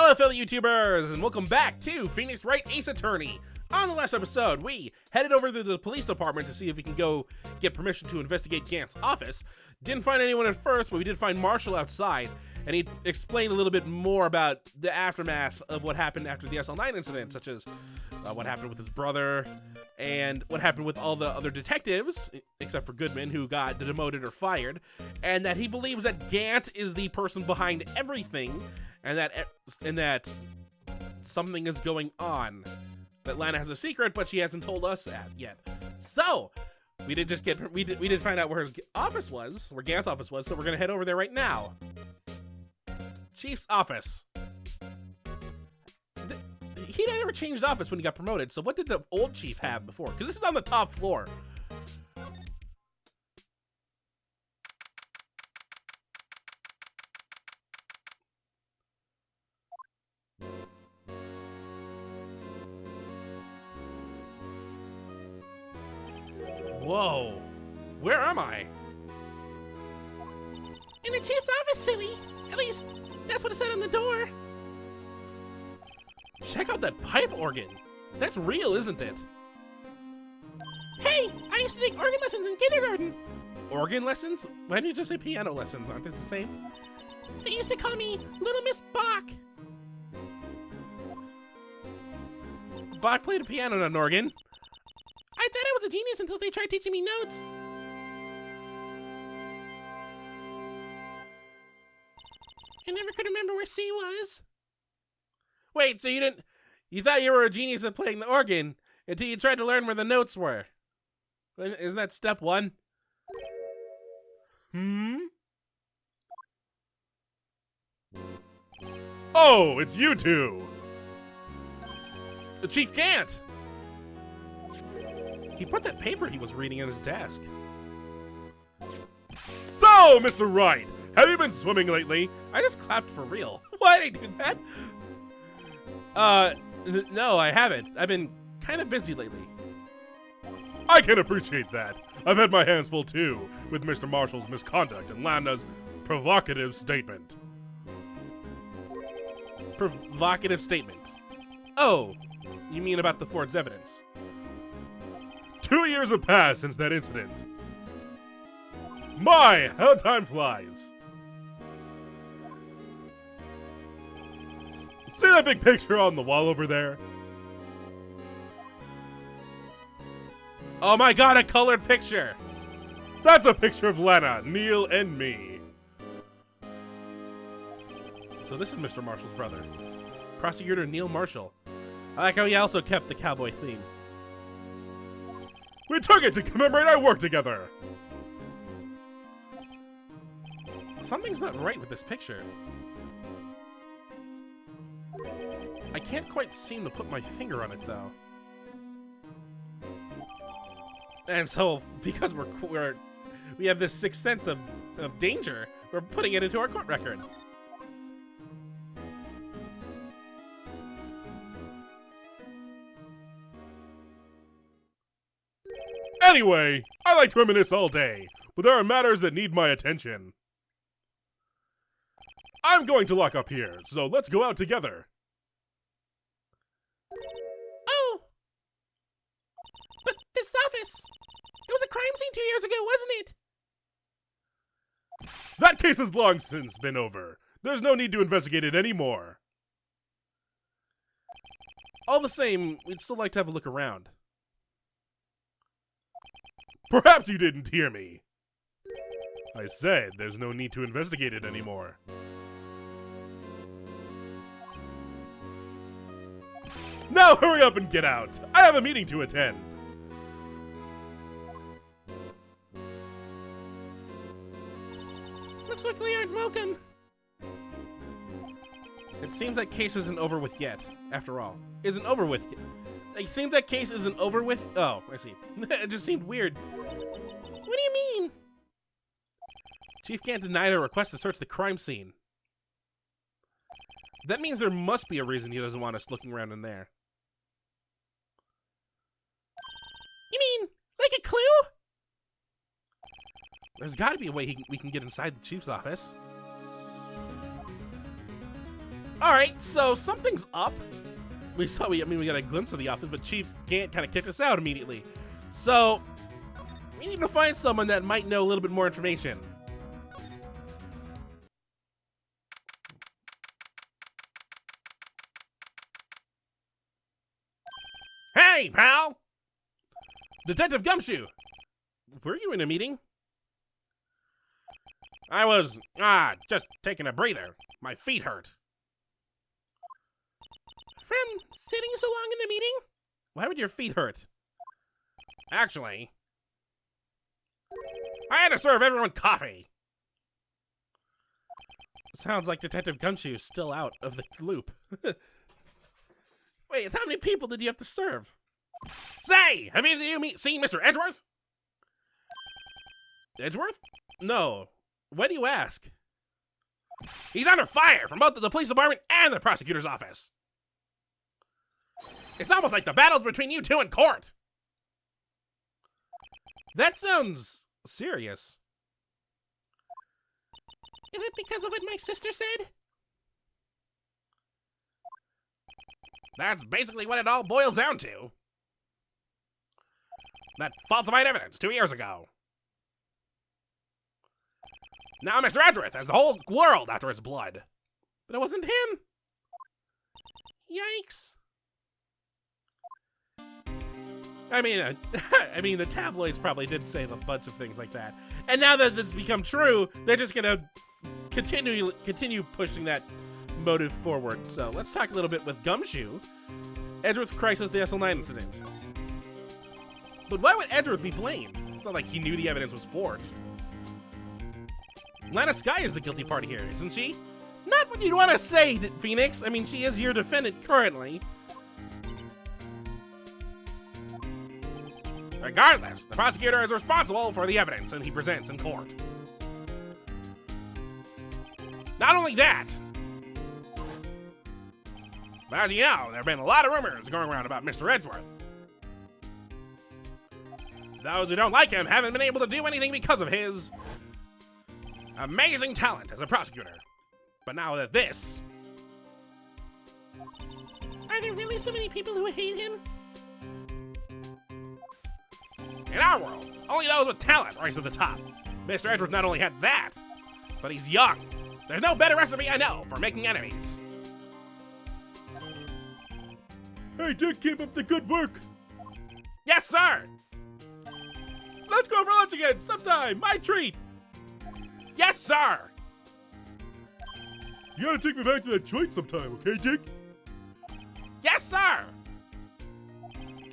Hello, fellow YouTubers, and welcome back to Phoenix Wright Ace Attorney. On the last episode, we headed over to the police department to see if we can go get permission to investigate Gant's office. Didn't find anyone at first, but we did find Marshall outside, and he explained a little bit more about the aftermath of what happened after the SL9 incident, such as what happened with his brother, and what happened with all the other detectives, except for Goodman, who got demoted or fired, and that he believes that Gant is the person behind everything, and that something is going on. That Lana has a secret, but she hasn't told us that yet. So we did find out where his office was, where Gant's office was. So we're gonna head over there right now. Chief's office. He never changed office when he got promoted. So what did the old chief have before? Because this is on the top floor. Whoa, where am I? In the chief's office, silly. At least, that's what it said on the door. Check out that pipe organ. That's real, isn't it? Hey, I used to take organ lessons in kindergarten. Organ lessons? Why didn't you just say piano lessons? Aren't they the same? They used to call me Little Miss Bach. Bach played a piano, not an organ. I thought I was a genius until they tried teaching me notes. I never could remember where C was. Wait, so you thought you were a genius at playing the organ until you tried to learn where the notes were. Isn't that step one? Oh, it's you two. Chief Gant. He put that paper he was reading on his desk. So, Mr. Wright, have you been swimming lately? I just clapped for real. Why did I do that? No, I haven't. I've been kind of busy lately. I can appreciate that. I've had my hands full too, with Mr. Marshall's misconduct and Lana's provocative statement. Provocative statement? Oh, you mean about the forged evidence? 2 years have passed since that incident. My, how time flies. See that big picture on the wall over there? Oh my god, a colored picture! That's a picture of Lana, Neil, and me. So this is Mr. Marshall's brother, Prosecutor Neil Marshall. I like how he also kept the cowboy theme. We took it to commemorate our work together! Something's not right with this picture. I can't quite seem to put my finger on it, though. And so, because we have this sixth sense of danger, we're putting it into our court record. Anyway, I like to reminisce all day, but there are matters that need my attention. I'm going to lock up here, so let's go out together. Oh! But this office, it was a crime scene 2 years ago, wasn't it? That case has long since been over. There's no need to investigate it anymore. All the same, we'd still like to have a look around. Perhaps you didn't hear me. I said there's no need to investigate it anymore. Now hurry up and get out! I have a meeting to attend! Looks like we aren't welcome. It seems that case isn't over with yet, after all. Isn't over with yet. It seems that case isn't over with. Oh, I see. It just seemed weird. What do you mean? Chief Gant denied a request to search the crime scene. That means there must be a reason he doesn't want us looking around in there. You mean, like a clue? There's got to be a way we can get inside the chief's office. All right, so something's up. We got a glimpse of the office, but Chief Gant kind of kicked us out immediately. So we need to find someone that might know a little bit more information. Hey, pal! Detective Gumshoe! Were you in a meeting? I was, just taking a breather. My feet hurt. From sitting so long in the meeting? Why would your feet hurt? Actually, I had to serve everyone coffee. Sounds like Detective Gumshoe's still out of the loop. Wait, how many people did you have to serve? Say, have either of you seen Mr. Edgeworth? Edgeworth? No. Why do you ask? He's under fire from both the police department and the prosecutor's office. It's almost like the battle's between you two in court. That sounds serious. Is it because of what my sister said? That's basically what it all boils down to. That falsified evidence 2 years ago. Now Mr. Edgeworth has the whole world after his blood. But it wasn't him. Yikes. I mean, the tabloids probably did say a bunch of things like that. And now that it's become true, they're just gonna continue pushing that motive forward. So let's talk a little bit with Gumshoe. Edgeworth crisis, the SL9 incident. But why would Edgeworth be blamed? It's not like he knew the evidence was forged. Lana Skye is the guilty party here, isn't she? Not what you'd want to say, Phoenix. I mean, she is your defendant currently. Regardless, the prosecutor is responsible for the evidence and he presents in court. Not only that, but as you know, there have been a lot of rumors going around about Mr. Edgeworth. Those who don't like him haven't been able to do anything because of his amazing talent as a prosecutor. But now that this... Are there really so many people who hate him? In our world, only those with talent rise to the top. Mr. Edgeworth not only had that, but he's young. There's no better recipe I know for making enemies. Hey, Dick, keep up the good work. Yes, sir. Let's go for lunch again sometime. My treat. Yes, sir. You gotta take me back to that joint sometime, okay, Dick? Yes, sir.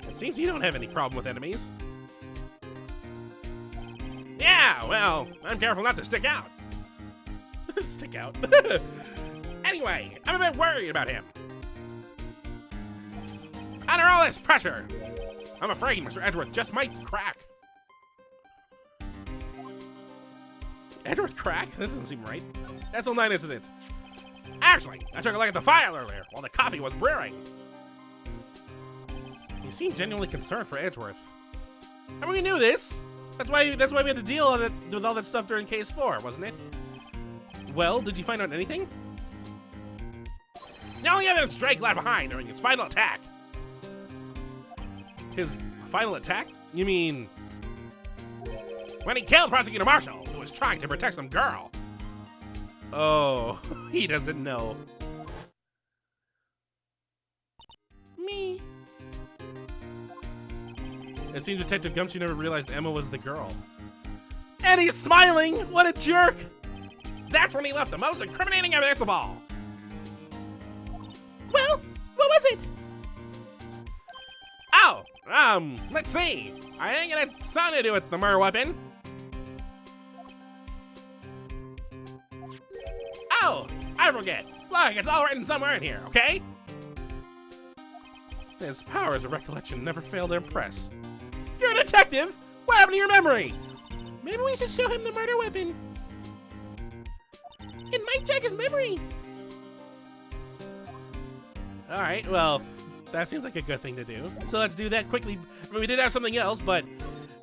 It seems you don't have any problem with enemies. Yeah, well, I'm careful not to stick out. Stick out? Anyway, I'm a bit worried about him. Under all this pressure, I'm afraid Mr. Edgeworth just might crack. Edgeworth crack? That doesn't seem right. SL9 incident. Actually, I took a look at the file earlier while the coffee was brewing. You seem genuinely concerned for Edgeworth. I mean, we knew this. That's why we had to deal with all that stuff during Case 4, wasn't it? Well, did you find out anything? The only evidence Drake left behind during his final attack. His final attack? You mean when he killed Prosecutor Marshall, who was trying to protect some girl? Oh, he doesn't know. Me. It seems Detective Gumshoe never realized Emma was the girl. And he's smiling! What a jerk! That's when he left the most incriminating evidence of all. Well, what was it? Oh, let's see. I think it had something to do with the murder weapon. Oh, I forget. Look, it's all written somewhere in here, okay? His powers of recollection never fail to impress. You're a detective! What happened to your memory? Maybe we should show him the murder weapon. It might check his memory. All right, well, that seems like a good thing to do. So let's do that quickly. I mean, we did have something else, but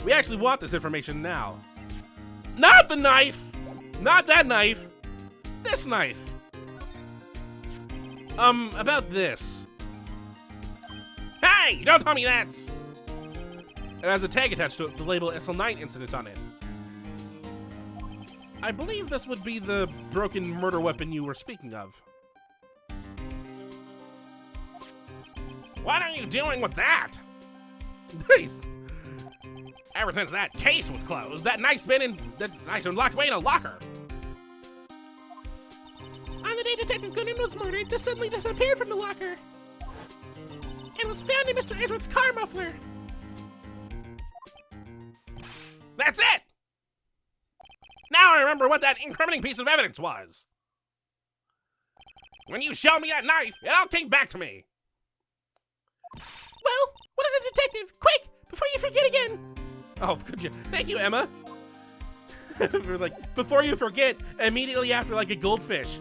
we actually want this information now. Not the knife! Not that knife! This knife! About this. Hey, don't tell me that! It has a tag attached to it with the label SL9 incident on it. I believe this would be the broken murder weapon you were speaking of. What are you doing with that? Ever since that case was closed, that knife's been locked away in a locker. On the day Detective Gooden was murdered, this suddenly disappeared from the locker. And was found in Mr. Edgeworth's car muffler. That's it! Now I remember what that incriminating piece of evidence was. When you showed me that knife, it all came back to me. Well, what is it, Detective? Quick, before you forget again. Oh, could you? Thank you, Emma. Like, before you forget, immediately after, like a goldfish.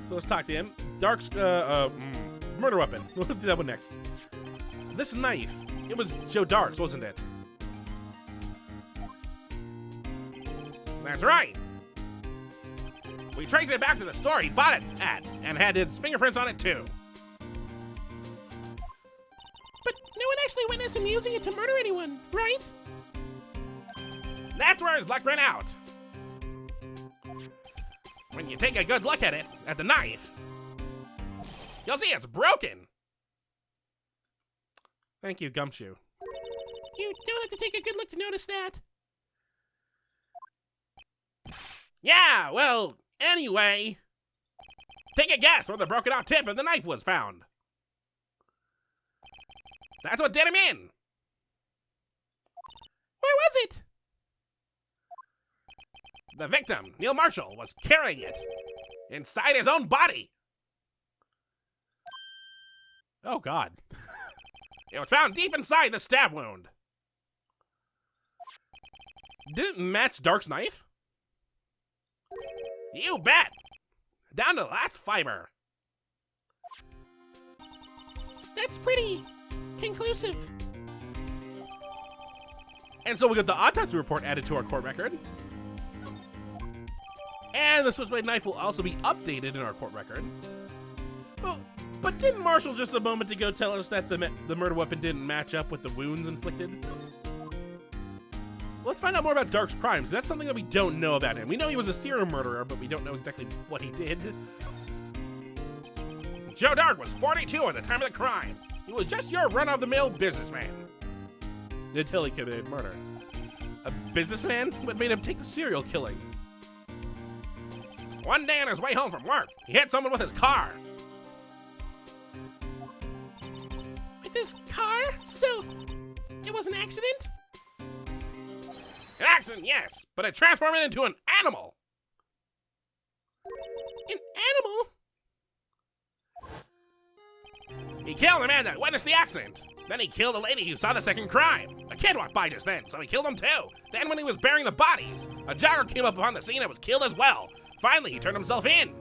So let's talk to him. Dark's, murder weapon. We'll do that one next. This knife, it was Joe Dark's, wasn't it? That's right. We traced it back to the store he bought it at, and had his fingerprints on it too. But no one actually witnessed him using it to murder anyone, right? That's where his luck ran out. When you take a good look at it, at the knife, you'll see it's broken. Thank you, Gumshoe. You don't have to take a good look to notice that. Yeah, well, anyway. Take a guess where the broken off tip of the knife was found. That's what did him in. Where was it? The victim, Neil Marshall, was carrying it inside his own body. Oh, God. It was found deep inside the stab wound. Did it match Dark's knife? You bet! Down to the last fiber. That's pretty conclusive. And so we got the autopsy report added to our court record. And the switchblade knife will also be updated in our court record. Oh, but didn't Marshall just a moment ago tell us that the murder weapon didn't match up with the wounds inflicted? Let's find out more about Dark's crimes. That's something that we don't know about him. We know he was a serial murderer, but we don't know exactly what he did. Joe Dark was 42 at the time of the crime. He was just your run-of-the-mill businessman. Until he committed murder. A businessman? What made him take the serial killing? One day on his way home from work, he hit someone with his car. With his car? So, it was an accident? An accident, yes, but it transformed it into an animal. An animal? He killed the man that witnessed the accident. Then he killed a lady who saw the second crime. A kid walked by just then, so he killed him too. Then when he was burying the bodies, a jogger came up on the scene and was killed as well. Finally, he turned himself in.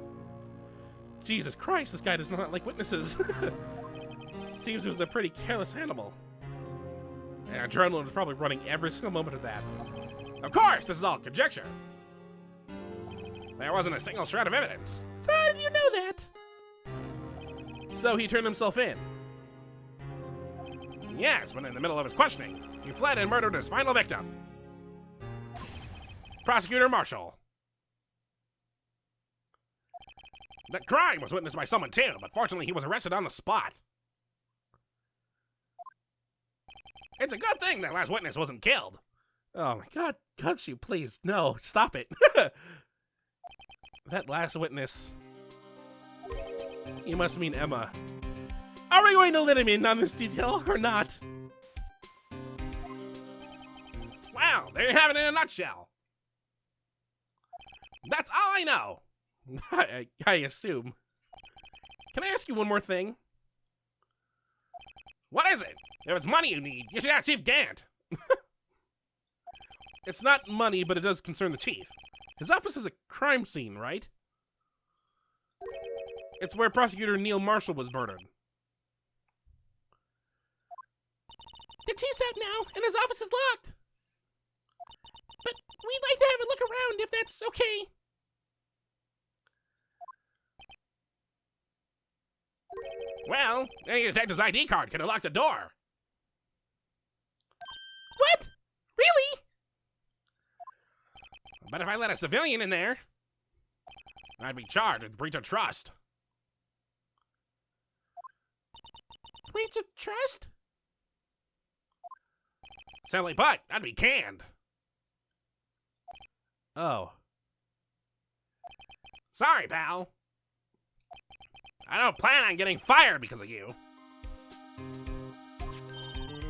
Jesus Christ, this guy does not like witnesses. Seems he was a pretty careless animal. And adrenaline was probably running every single moment of that. Of course, this is all conjecture. There wasn't a single shred of evidence. So how did you know that? So he turned himself in. Yes, when in the middle of his questioning, he fled and murdered his final victim. Prosecutor Marshall. That crime was witnessed by someone too, but fortunately he was arrested on the spot. It's a good thing that last witness wasn't killed. Oh my God, Gumshoe, please, no, stop it. That last witness. You must mean Emma. Are we going to let him in on this detail or not? Well, there you have it in a nutshell. That's all I know. I assume. Can I ask you one more thing? What is it? If it's money you need, you should ask Chief Gant. It's not money, but it does concern the chief. His office is a crime scene, right? It's where Prosecutor Neil Marshall was murdered. The chief's out now, and his office is locked. But we'd like to have a look around if that's okay. Well, any detective's ID card can unlock the door. What? Really? But if I let a civilian in there, I'd be charged with breach of trust. Breach of trust? Silly butt, I'd be canned. Oh. Sorry, pal. I don't plan on getting fired because of you.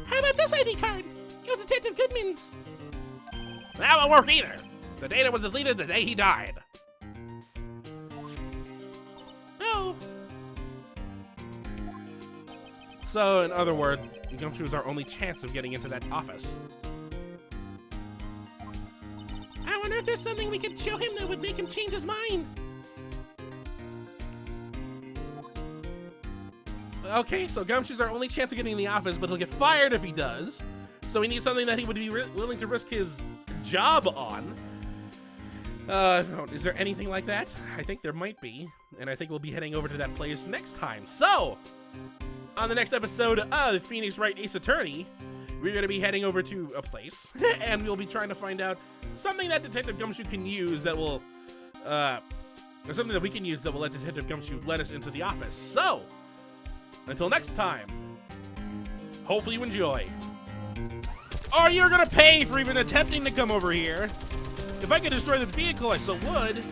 How about this ID card? It was Detective Goodman's. That won't work either. The data was deleted the day he died. Oh. So, in other words, Gumshoe is our only chance of getting into that office. I wonder if there's something we could show him that would make him change his mind. Okay, so Gumshoe's our only chance of getting in the office, but he'll get fired if he does. So we need something that he would be willing to risk his job on. Is there anything like that? I think there might be, and I think we'll be heading over to that place next time. So, on the next episode of Phoenix Wright Ace Attorney, we're going to be heading over to a place, and we'll be trying to find out something that Detective Gumshoe can use that will, or something that we can use that will let Detective Gumshoe let us into the office. So, until next time, hopefully you enjoy. Or you're gonna pay for even attempting to come over here. If I could destroy the vehicle, I so would.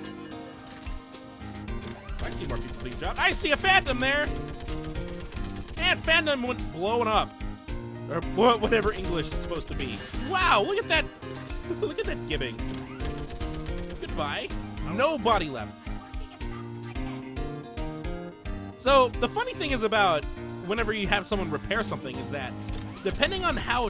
I see more people being dropped. I see a phantom there. And phantom went blowing up. Or whatever English is supposed to be. Wow, look at that. Look at that giving. Goodbye. No body left. So, the funny thing is about whenever you have someone repair something is that depending on how